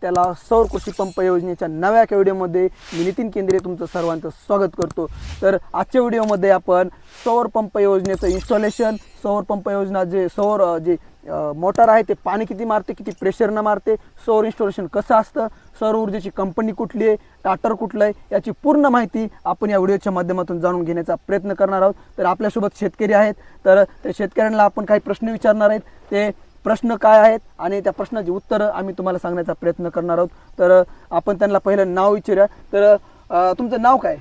त्याला सौर कृषी पंप योजनेच्या नव्या व्हिडिओमध्ये मी नितीन केंद्रे तुमचं सर्वांचं स्वागत करतो। तर आजच्या व्हिडिओमध्ये आपण सौर पंप योजनेचं इन्स्टॉलेशन, सौर पंप योजना जे सौर मोटर आहे ते पाणी किती मारते, किती प्रेशरनं मारते, सौर इन्स्टॉलेशन कसं असतं, सौर ऊर्जेची कंपनी कुठली आहे, टाटर कुठलं आहे, याची पूर्ण माहिती आपण या व्हिडिओच्या माध्यमातून जाणून घेण्याचा प्रयत्न करणार आहोत। तर आपल्यासोबत शेतकरी आहेत, तर त्या शेतकऱ्यांना आपण काही प्रश्न विचारणार आहेत, ते प्रश्न काय आहेत आणि त्या प्रश्नाची उत्तरं आम्ही तुम्हाला सांगण्याचा प्रयत्न करणार आहोत। तर आपण त्यांना पहिलं नाव विचारूया। तर तुमचं नाव काय?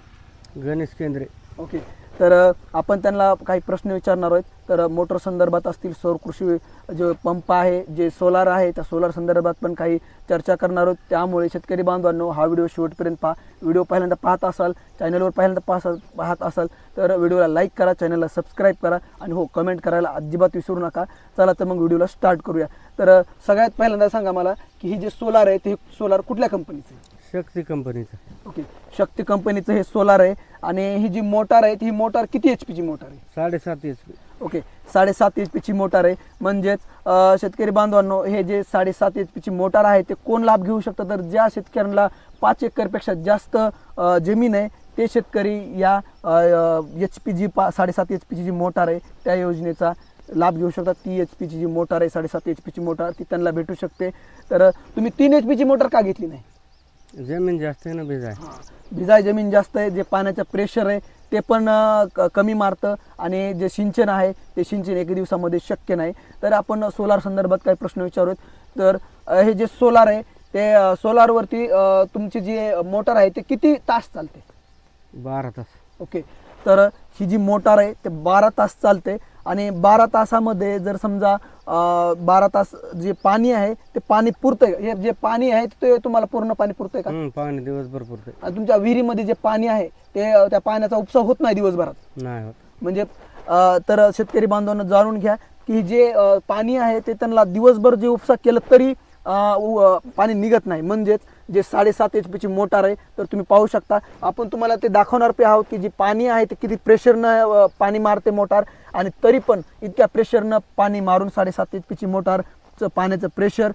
गणेश केंद्रे। ओके, तर आपण त्यांना काही प्रश्न विचारणार आहोत। तर मोटर संदर्भात असतील, सौर कृषी जो पंप आहे, जे सोलार आहे, त्या सोलार संदर्भात पण काही चर्चा करणार आहोत। त्यामुळे शेतकरी बांधवांनो हा व्हिडिओ शेवटपर्यंत पहा। व्हिडिओ पहिल्यांदा पाहत असाल, चॅनलवर पहिल्यांदा पाहत असाल तर व्हिडिओला लाईक करा, चॅनलला सबस्क्राईब करा आणि हो कमेंट करायला अजिबात विसरू नका। चला तर मग व्हिडिओला स्टार्ट करूया। तर सगळ्यात पहिल्यांदा सांगा मला की ही जे सोलार आहे ते सोलार कुठल्या कंपनीचं आहे? शक्ती कंपनीचं। ओके, शक्ती कंपनीचं हे सोलार आहे। आणि ही जी मोटार आहे ही मोटार किती HP ची मोटार आहे? 7.5 HP। ओके, 7.5 HP ची मोटार आहे। म्हणजेच शेतकरी बांधवांनो, हे जे 7.5 HP ची मोटार आहे ते कोण लाभ घेऊ शकतं? तर ज्या शेतकऱ्यांना 5 एकरपेक्षा जास्त जमीन आहे ते शेतकरी या HP 7.5 HP ची जी मोटार आहे त्या योजनेचा लाभ घेऊ शकतात। ती HP ची जी मोटार आहे 7.5 HP ची मोटार ती त्यांना भेटू शकते। तर तुम्ही 3 HP ची मोटार का घेतली नाही? जमीन जास्त आहे ना, भिजाय जमीन जास्त आहे, जे पाण्याचं प्रेशर आहे ते पण कमी मारतं आणि जे सिंचन आहे ते सिंचन 1 दिवसामध्ये शक्य नाही। तर आपण सोलार संदर्भात काही प्रश्न विचारूत। तर हे जे सोलार आहे ते सोलारवरती तुमची जी मोटार आहे ते किती तास चालते? 12 तास। ओके, तर ही जी मोटार आहे ते 12 तास चालते आणि 12 तासामध्ये जर समजा 12 तास जे पाणी आहे ते पाणी पुरतंय, हे जे पाणी आहे ते तुम्हाला पूर्ण पाणी पुरतंय का? पाणी दिवसभर पुरतंय। आणि तुमच्या विहिरीमध्ये जे पाणी आहे ते त्या पाण्याचा उपसा होत नाही दिवसभरात? नाही होत। म्हणजे तर शेतकरी बांधवांना जाणून घ्या की जे पाणी आहे ते त्यांना दिवसभर जे उपसा केलं तरी पाणी निघत नाही। म्हणजेच जे 7.5 HP ची मोटार आहे तर तुम्ही पाहू शकता, आपण तुम्हाला ते दाखवणार पे आहोत की जे पाणी आहे ते किती प्रेशरनं पाणी मारते मोटार, आणि तरी पण इतक्या प्रेशरनं पाणी मारून 7.5 HP ची मोटारचं पाण्याचं प्रेशर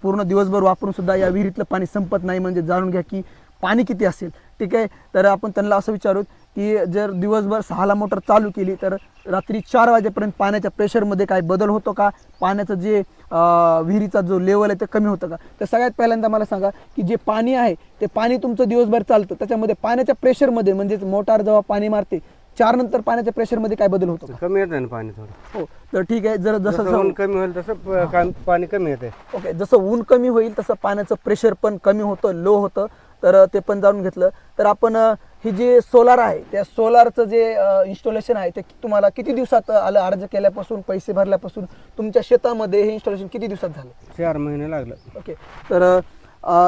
पूर्ण दिवसभर वापरून सुद्धा या विहिरीतलं पाणी संपत नाही। म्हणजे जाणून घ्या की पाणी किती असेल। ठीक आहे, तर आपण त्यांना असं विचारू की जर दिवसभर 6ला मोटर चालू केली तर रात्री 4 वाजेपर्यंत पाण्याच्या प्रेशरमध्ये काय बदल होतो का? पाण्याचं जे विहिरीचा जो लेवल आहे ते कमी होतं का? तर सगळ्यात पहिल्यांदा मला सांगा की जे पाणी आहे ते पाणी तुमचं दिवसभर चालतं, त्याच्यामध्ये पाण्याच्या प्रेशरमध्ये म्हणजेच मोटार जेव्हा पाणी मारते 4 नंतर पाण्याच्या प्रेशरमध्ये काय बदल होतो? कमी येतं ना पाणी थोडं। हो, तर ठीक आहे, जसं ऊन कमी होईल तसं पाणी कमी येते। ओके, जसं ऊन कमी होईल तसं पाण्याचं प्रेशर पण कमी होतं, लो होतं। तर ते पण जाणून घेतलं। तर आपण ही जे सोलार आहे त्या सोलारचं जे इन्स्टॉलेशन आहे ते तुम्हाला किती दिवसात आलं? अर्ज केल्यापासून, पैसे भरल्यापासून तुमच्या शेतामध्ये हे इन्स्टॉलेशन किती दिवसात झालं? 4 महिने लागलं। ओके, तर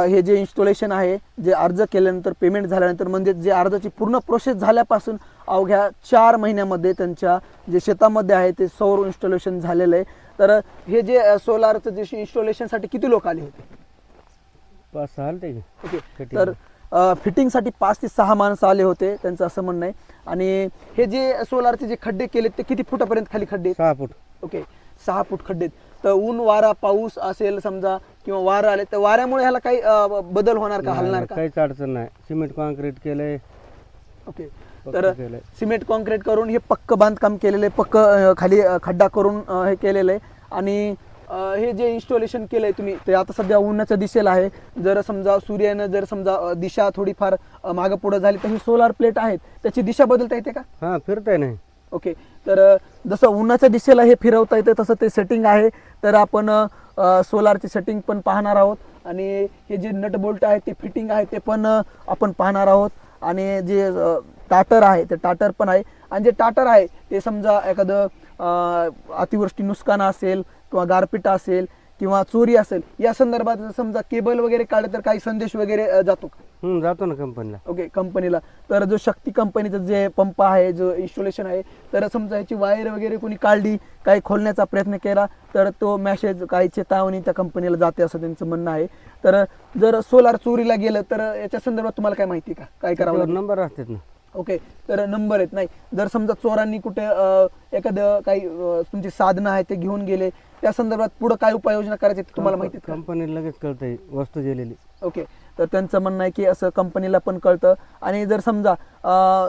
हे जे इन्स्टॉलेशन आहे, जे अर्ज केल्यानंतर पेमेंट झाल्यानंतर म्हणजे जे अर्जाची पूर्ण प्रोसेस झाल्यापासून अवघ्या 4 महिन्यामध्ये त्यांच्या जे शेतामध्ये आहे ते सौर इन्स्टॉलेशन झालेलं आहे। तर हे जे सोलारचं जे इन्स्टॉलेशनसाठी किती लोक आले होते? 5-6 आले। ओके, तर फिटिंगसाठी 5 ते 6 माणसं आले होते, त्यांचं असं म्हणणं आहे। आणि हे जे सोलारचे जे खड्डे केलेत ते किती फुटापर्यंत खाली खड्डे? 6 फूट। ओके, 6 फूट खड्डे। तर ऊन वारा पाऊस असेल समजा किंवा वारं आले तर वाऱ्यामुळे ह्याला काही बदल होणार का, हलणार का? काहीच अडचण नाही। सिमेंट कॉन्क्रीट केलंय। ओके, तर सिमेंट कॉन्क्रीट करून हे पक्क बांधकाम केलेलं आहे, पक्क खाली खड्डा करून हे केलेलं आहे। आणि हे जे इन्स्टॉलेशन केलंय तुम्ही ते आता सध्या उन्हाच्या दिशेला आहे। जर समजा सूर्यानं जर समजा दिशा थोडीफार मागं पुढं झाली तर ही सोलार प्लेट आहेत त्याची दिशा बदलता येते का? हां, फिरताय नाही। ओके, तर जसं उन्हाच्या दिशेला हे फिरवता येतं तसं ते सेटिंग आहे। तर आपण सोलारची सेटिंग पण पाहणार आहोत आणि हे जे नट बोल्ट आहे ते फिटिंग आहे ते पण आपण पाहणार आहोत। आणि जे टाटर आहे ते टाटर पण आहे। आणि जे टाटर आहे ते समजा एखादं अतिवृष्टी नुकसान असेल किंवा गारपीट असेल किंवा चोरी असेल या संदर्भात समजा केबल वगैरे काढले तर काही संदेश वगैरे जातो का? जातो ना कंपनीला। ओके, कंपनीला। तर जो शक्ती कंपनीचं जे पंप आहे, जो इन्स्टॉलेशन आहे, तर समजा याची वायर वगैरे कोणी काढली, काही खोलण्याचा प्रयत्न केला तर तो मेसेज, काही चेतावणी त्या कंपनीला जाते असं त्यांचं म्हणणं आहे। तर जर सोलार चोरीला गेलं तर याच्या संदर्भात तुम्हाला काय माहिती का? काय करावं? नंबर असतात ना। ओके, तर नंबर आहेत नाही. जर समजा चोरांनी कुठे एखादं काही तुमची साधनं आहे ते घेऊन गेले, त्या संदर्भात पुढे काय उपाययोजना करायची ते तुम्हाला माहिती आहे का? कंपनीला लगेच कळतंय वस्तू गेलेली. ओके, तर त्यांचं म्हणणं आहे की असं कंपनीला पण कळतं. आणि जर समजा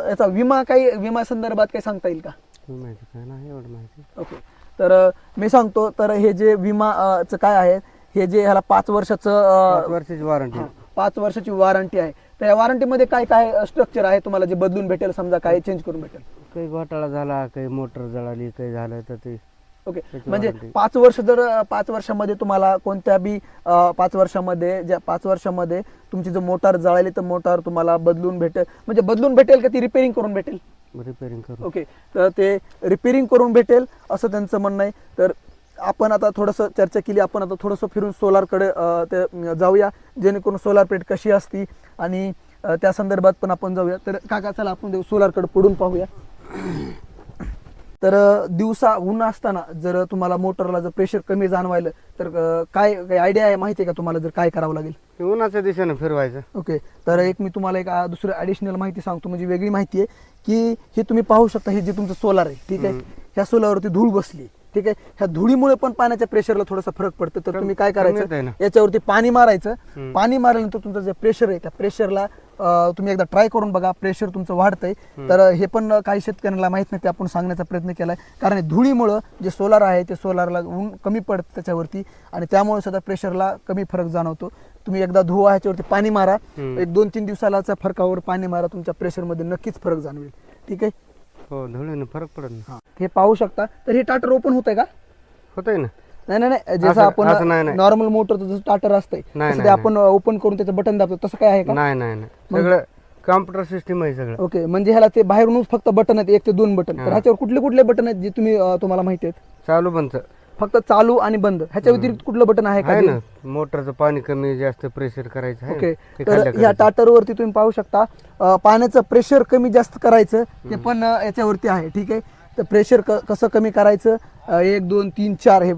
याचा विमा संदर्भात काही सांगता येईल का? माहिती काय नाही एवढं माहिती. ओके, तर मी सांगतो. तर हे जे विमाचं काय आहे, हे जे ह्याला 5 वर्षाचं 5 वर्षाची वॉरंटी. 5 वर्षाची वॉरंटी आहे. तर या वॉरंटीमध्ये काय काय स्ट्रक्चर आहे तुम्हाला जे बदलून भेटेल, समजा काय चेंज करून भेटेल? काही घोटाळा झाला, काही मोटर जळाली, काही झालं तर ते. ओके, त्याची म्हणजे warranty. 5 वर्ष जर 5 वर्षामध्ये तुम्हाला कोणत्या बी 5 वर्षामध्ये ज्या 5 वर्षामध्ये तुमची जर मोटार जळाली तर मोटार तुम्हाला बदलून भेटेल. म्हणजे बदलून भेटेल का ती रिपेअरिंग करून भेटेल? रिपेअरिंग करू. ओके, तर ते रिपेअरिंग करून भेटेल असं त्यांचं म्हणणं आहे. तर आपण आता थोडंसं चर्चा केली, आपण आता थोडंसं फिरून सोलारकडे ते जाऊया, जेणेकरून सोलार प्लेट कशी असती आणि त्या संदर्भात पण आपण जाऊया. तर काका चला आपण सोलारकडे पुढून पाहूया. तर दिवसा ऊन असताना जर तुम्हाला मोटरला जर प्रेशर कमी जाणवायलं तर काय काही आयडिया आहे, माहिती आहे का तुम्हाला जर काय करावं लागेल? ते उन्हाच्या दिशेने फिरवायचं. ओके, तर एक मी तुम्हाला एक दुसरं ॲडिशनल माहिती सांगतो, म्हणजे वेगळी माहिती आहे की हे तुम्ही पाहू शकता, हे जे तुमचं सोलार आहे, ठीक आहे, ह्या सोलारवरती धूळ बसली, ठीक आहे. ह्या धुळीमुळे पण पाण्याच्या प्रेशरला थोडासा फरक पडतो. तर तुम्ही काय कमी येतंय करायचं, ना. याच्यावरती पाणी मारायचं. पाणी मारल्यानंतर तुमचं जे प्रेशर आहे त्या प्रेशरला तुम्ही एकदा ट्राय करून बघा, प्रेशर तुमचं वाढतंय. तर हे पण काही शेतकऱ्यांना माहित नाही, ते आपण सांगण्याचा प्रयत्न केलाय. कारण हे धुळीमुळं जे सोलार आहे ते सोलारला ऊन कमी पडतं त्याच्यावरती आणि त्यामुळे सुद्धा प्रेशरला कमी फरक जाणवतो. तुम्ही एकदा धुवा, ह्याच्यावरती पाणी मारा, एक 2-3 दिवसालाच्या फरकावर पाणी मारा, तुमच्या प्रेशरमध्ये नक्कीच फरक जाणवेल. ठीक आहे. हो, धुळीने फरक पडत ना. हे पाहू शकता. तर हे टाटर ओपन होतंय का? होतंय ना. नाही, जसं असं नाही, आपण नाही. नॉर्मल मोटरचं जसं स्टार्टर असतंय नाही, तसं ते आपण ओपन करून त्याचं बटन दाबतो, तसं काय आहे का? नाही. सगळं कॉम्प्युटर सिस्टीम आहे सगळं. ओके, म्हणजे ह्याला ते बाहेरूनच फक्त बटन आहेत, 1 ते 2 बटन. तर ह्याच्यावर कुठले कुठले बटन आहेत जे तुम्हाला माहिती आहेत? चालू बंद फक्त चालू आणि बंद, ह्याच्या व्यतिरिक्त कुठलं बटन आहे का? आहे ना. मोटरचं पाणी कमी जास्त प्रेशर करायचं आहे. ओके, ते तर खाल्ल्या ह्या करायचं. टाटरवरती तुम्ही पाहू शकता पाण्याचं प्रेशर कमी जास्त करायचं ते पण याच्यावरती आहे. ठीक आहे, तर प्रेशर कसं कमी करायचं, 1 2 3 4 हे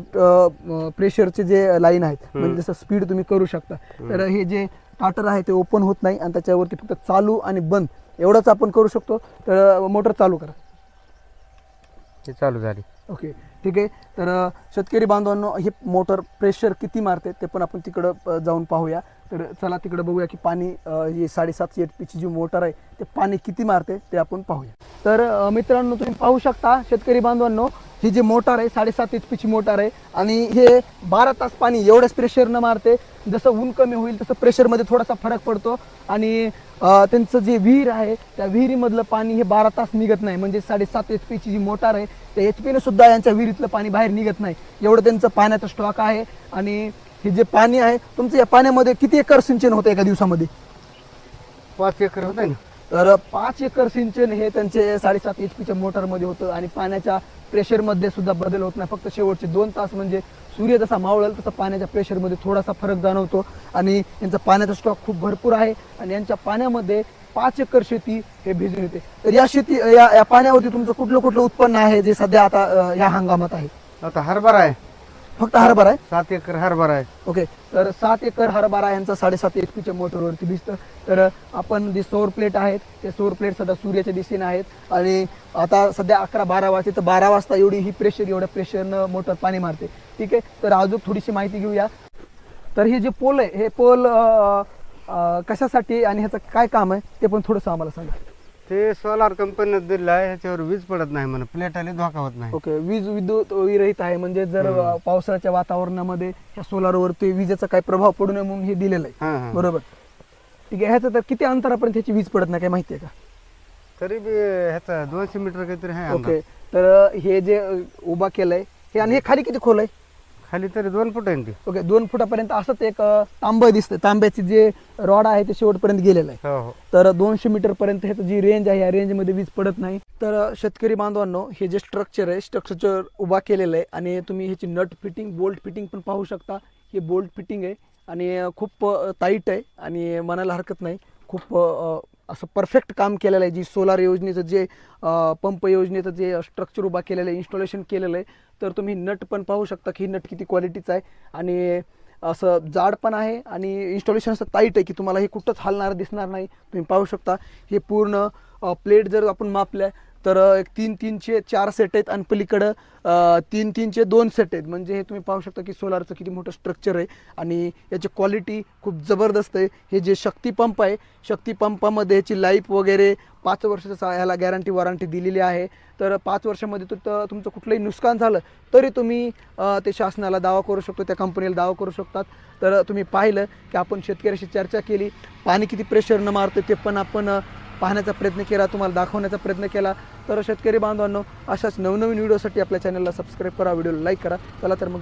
प्रेशरचे जे लाईन आहेत, म्हणजे जसं स्पीड तुम्ही करू शकता. तर हे जे टाटर आहे ते ओपन होत नाही आणि त्याच्यावरती फक्त चालू आणि बंद एवढंच आपण करू शकतो. तर मोटर चालू करा. हे चालू झाली. ओके, ठीक आहे. तर शेतकरी बांधवांनो, हे मोटर प्रेशर किती मारते ते पण आपण तिकडं जाऊन पाहूया. तर चला तिकडं बघूया की पाणी ही 750 HP ची जी मोटर आहे ते पाणी किती मारते ते आपण पाहूया. तर मित्रांनो, तुम्ही पाहू शकता शेतकरी बांधवांनो, ही जी मोटार आहे 7.5 HP ची मोटार आहे आणि हे 12 तास पाणी एवढ्याच प्रेशरनं मारते. जसं ऊन कमी होईल तसं प्रेशरमध्ये थोडासा फरक पडतो आणि त्यांचं जे विहीर आहे त्या विहिरीमधलं पाणी हे 12 तास निघत नाही. म्हणजे 7.5 HP ची जी मोटार आहे त्या HP ने सुद्धा यांच्या विहिरीतलं पाणी बाहेर निघत नाही, एवढं त्यांचं पाण्याचा स्टॉक आहे. आणि हे जे पाणी आहे तुमचं, या पाण्यामध्ये किती एकर सिंचन होतं एका दिवसामध्ये? 5 एकर होत ना. तर 5 एकर सिंचन हे त्यांचे 7.5 HP च्या मोटरमध्ये होतं आणि पाण्याच्या प्रेशरमध्ये सुद्धा बदल होत नाही. फक्त शेवटचे 2 तास म्हणजे सूर्य जसा मावळेल तसा पाण्याच्या प्रेशरमध्ये थोडासा फरक जाणवतो आणि यांचा पाण्याचा स्टॉक खूप भरपूर आहे आणि यांच्या पाण्यामध्ये 5 एकर शेती हे भिजून येते. तर या पाण्यावरती तुमचं कुठलं उत्पन्न आहे जे सध्या आता या हंगामात आहे? आता हरभरा आहे, फक्त हरभरा आहे. 7 एकर हरभरा आहे. ओके, तर 7 एकर हरभरा यांचा 7.5 HP च्या मोटरवरती भिजतं. तर आपण जे सौर प्लेट आहेत ते सौर प्लेट सध्या सूर्याच्या दिशेने आहेत आणि आता सध्या 11-12 वाजते, तर 12 वाजता एवढ्या प्रेशरनं मोटर पाणी मारते. ठीक आहे, तर अजून थोडीशी माहिती घेऊया. तर हे जे पोल आहे, हे पोल कशासाठी आणि ह्याचं काय काम आहे ते पण थोडंसं आम्हाला सांगा. ते सोलार कंपनीने दिलं आहे, ह्याच्यावर वीज पडत नाही म्हणून प्लेटाने धोका होत नाही. ओके, विद्युत विरहित आहे, म्हणजे जर पावसाळ्याच्या वातावरणामध्ये ह्या सोलारवरती विजेचा काही प्रभाव पडू नये म्हणून हे दिलेलं आहे. बरोबर, ठीक आहे. ह्याचं तर किती अंतरापर्यंत ह्याची वीज पडत नाही, काय माहिती आहे का? तरी बी ह्याचा 200 मीटर काहीतरी आहे. ओके, तर हे जे उभा केलंय हे, आणि हे खाली किती खोल आहे? खाली तरी 2 फूट आहे ते. ओके, 2 फुटापर्यंत असंच एक तांबं दिसतं, तांब्याची जे रॉड आहे ते शेवटपर्यंत गेलेलं आहे. हो. तर 200 मीटर पर्यंत ह्याचं जी रेंज आहे या रेंजमध्ये वीज पडत नाही. तर शेतकरी बांधवांनो, हे जे स्ट्रक्चर आहे स्ट्रक्चर उभा केलेलं आहे आणि तुम्ही ह्याची नट फिटिंग, बोल्ट फिटिंग पण पाहू शकता. हे बोल्ट फिटिंग आहे आणि खूप टाईट आहे आणि म्हणायला हरकत नाही, खूप असं परफेक्ट काम केलेलं आहे. जी सोलार योजनेचं जे पंप योजनेचं जे स्ट्रक्चर उभा केलेलं आहे, इन्स्टॉलेशन केलेलं आहे. तर तुम्ही नट पण पाहू शकता की नट किती क्वालिटीचं आहे आणि असं जाड पण आहे आणि इन्स्टॉलेशन असं टाईट आहे की तुम्हाला हे कुठंच हलणार दिसणार नाही. तुम्ही पाहू शकता हे पूर्ण प्लेट जर आपण मापल्या तर एक 3-3चे 4 सेट आहेत आणि पलीकडं 3-3चे 2 सेट आहेत. म्हणजे हे तुम्ही पाहू शकता की सोलारचं किती मोठं स्ट्रक्चर आहे आणि याची क्वालिटी खूप जबरदस्त आहे. हे जे शक्ती पंप आहे, शक्ती पंपामध्ये याची लाईफ वगैरे 5 वर्षाचा ह्याला गॅरंटी वॉरंटी दिलेली आहे. तर 5 वर्षामध्ये तुमचं कुठलंही नुकसान झालं तरी तुम्ही ते शासनाला दावा करू शकतो, त्या कंपनीला दावा करू शकतात. तर तुम्ही पाहिलं की आपण शेतकऱ्याशी चर्चा केली, पाणी किती प्रेशरनं मारतं ते पण आपण पाहण्याचा प्रयत्न केला, तुम्हाला दाखवण्याचा प्रयत्न केला. तर शेतकरी बांधवांनो, अशाच नवनवीन व्हिडिओसाठी आपल्या चॅनलला सबस्क्राईब करा, व्हिडिओला लाईक करा. चला तर मग